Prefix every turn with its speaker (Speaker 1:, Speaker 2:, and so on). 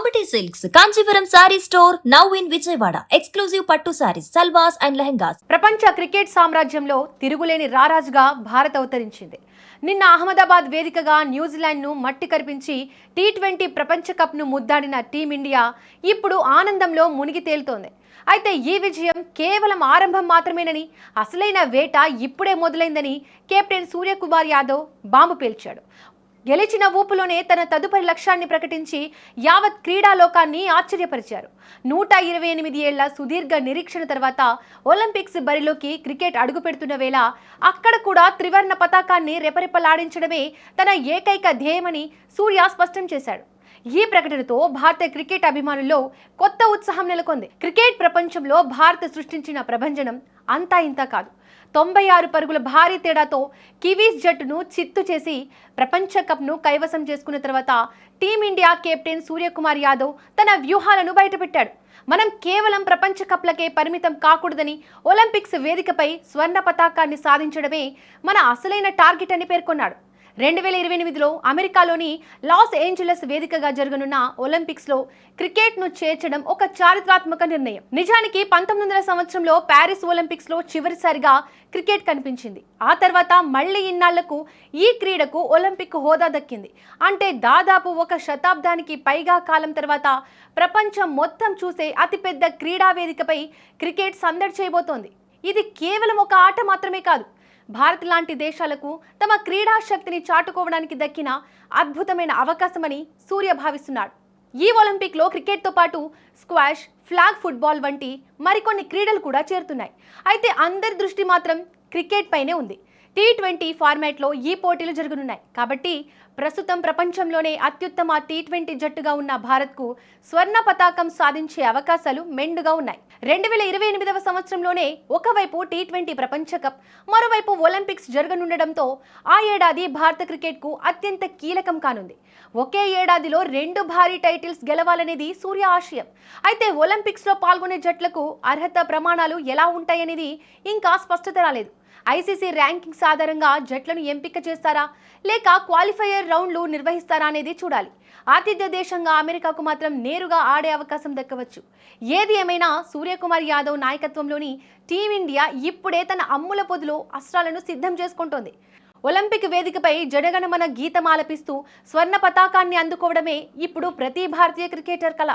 Speaker 1: Ambati silks Kanchipuram sorry store now in Vijayawada. Exclusive పట్టు saris, సల్వాస్ and lehengas.
Speaker 2: ప్రపంచ cricket సామ్రాజ్యంలో తిరుగులేని రారాజుగా భారత్ అవతరించింది. నిన్న అహ్మదాబాద్ వేదికగా న్యూజిలాండ్ను మట్టి కరిపించి టీ20 ప్రపంచ కప్ను ముద్దాడిన టీమిండియా ఇప్పుడు ఆనందంలో మునిగి తేలుతోంది. అయితే ఈ విజయం కేవలం ఆరంభం మాత్రమేనని, అసలైన వేట ఇప్పుడే మొదలైందని కెప్టెన్ సూర్యకుమార్ యాదవ్ బాంబు పేల్చాడు. గెలిచిన ఊపులోనే తన తదుపరి లక్ష్యాన్ని ప్రకటించి యావత్ క్రీడాలోకాన్ని ఆశ్చర్యపరిచారు. 128 ఏళ్ల సుదీర్ఘ నిరీక్షణ తర్వాత ఒలింపిక్స్ బరిలోకి క్రికెట్ అడుగుపెడుతున్న వేళ అక్కడ కూడా త్రివర్ణ పతాకాన్ని రెపరెపలాడించడమే తన ఏకైక ధ్యేయమని సూర్య స్పష్టం చేశాడు. ఈ ప్రకటనతో భారత క్రికెట్ అభిమానుల్లో కొత్త ఉత్సాహం నెలకొంది. క్రికెట్ ప్రపంచంలో భారత్ సృష్టించిన ప్రభంజనం అంతా ఇంతా కాదు. 96 పరుగుల భారీ తేడాతో కివీస్ జట్టును చిత్తు చేసి ప్రపంచ కప్ను కైవసం చేసుకున్న తర్వాత టీమిండియా కెప్టెన్ సూర్యకుమార్ యాదవ్ తన వ్యూహాలను బయటపెట్టాడు. మనం కేవలం ప్రపంచ కప్లకే పరిమితం కాకూడదని, ఒలింపిక్స్ వేదికపై స్వర్ణ పతాకాన్ని సాధించడమే మన అసలైన టార్గెట్ అని పేర్కొన్నాడు. 2028లో అమెరికాలోని లాస్ ఏంజలస్ వేదికగా జరగనున్న ఒలింపిక్స్లో క్రికెట్ను చేర్చడం ఒక చారిత్రాత్మక నిర్ణయం. నిజానికి 1900 సంవత్సరంలో ప్యారిస్ ఒలింపిక్స్లో చివరిసారిగా క్రికెట్ కనిపించింది. ఆ తర్వాత మళ్లీ ఇన్నాళ్లకు ఈ క్రీడకు ఒలింపిక్ హోదా దక్కింది. అంటే దాదాపు ఒక శతాబ్దానికి పైగా కాలం తర్వాత ప్రపంచం మొత్తం చూసే అతిపెద్ద క్రీడా వేదికపై క్రికెట్ సందడి చేయబోతోంది. ఇది కేవలం ఒక ఆట మాత్రమే కాదు, భారత్ లాంటి దేశాలకు తమ క్రీడా శక్తిని చాటుకోవడానికి దక్కిన అద్భుతమైన అవకాశమని సూర్య భావిస్తున్నాడు. ఈ ఒలింపిక్లో క్రికెట్తో పాటు స్క్వాష్, ఫ్లాగ్ ఫుట్బాల్ వంటి మరికొన్ని క్రీడలు కూడా చేరుతున్నాయి. అయితే అందరి దృష్టి మాత్రం క్రికెట్ పైనే ఉంది. టీ20 ఫార్మాట్లో ఈ పోటీలు జరగనున్నాయి కాబట్టి ప్రస్తుతం ప్రపంచంలోనే అత్యుత్తమ టీ20 జట్టుగా ఉన్న భారత్కు స్వర్ణ పతాకం సాధించే అవకాశాలు మెండుగా ఉన్నాయి. 2028వ సంవత్సరంలోనే ఒకవైపు టీ20 ప్రపంచ కప్, మరోవైపు ఒలింపిక్స్ జరగనుండడంతో ఆ ఏడాది భారత క్రికెట్కు అత్యంత కీలకం కానుంది. ఒకే ఏడాదిలో 2 భారీ టైటిల్స్ గెలవాలనేది సూర్య ఆశయం. అయితే ఒలింపిక్స్లో పాల్గొనే జట్లకు అర్హత ప్రమాణాలు ఎలా ఉంటాయనేది ఇంకా స్పష్టత రాలేదు. ఐసీసీ ర్యాంకింగ్స్ ఆధారంగా జట్లను ఎంపిక చేస్తారా లేక క్వాలిఫైయర్ రౌండ్లు నిర్వహిస్తారా అనేది చూడాలి. ఆతిథ్య దేశంగా అమెరికాకు మాత్రం నేరుగా ఆడే అవకాశం దక్కవచ్చు. ఏది ఏమైనా సూర్యకుమార్ యాదవ్ నాయకత్వంలోని టీమిండియా ఇప్పుడే తన అమ్ముల పొదిలో అస్త్రాలను సిద్ధం చేసుకుంటోంది. ఒలింపిక్ వేదికపై జనగణమన గీతం ఆలపిస్తూ స్వర్ణ పతాకాన్ని అందుకోవడమే ఇప్పుడు ప్రతి భారతీయ క్రికెటర్ కల.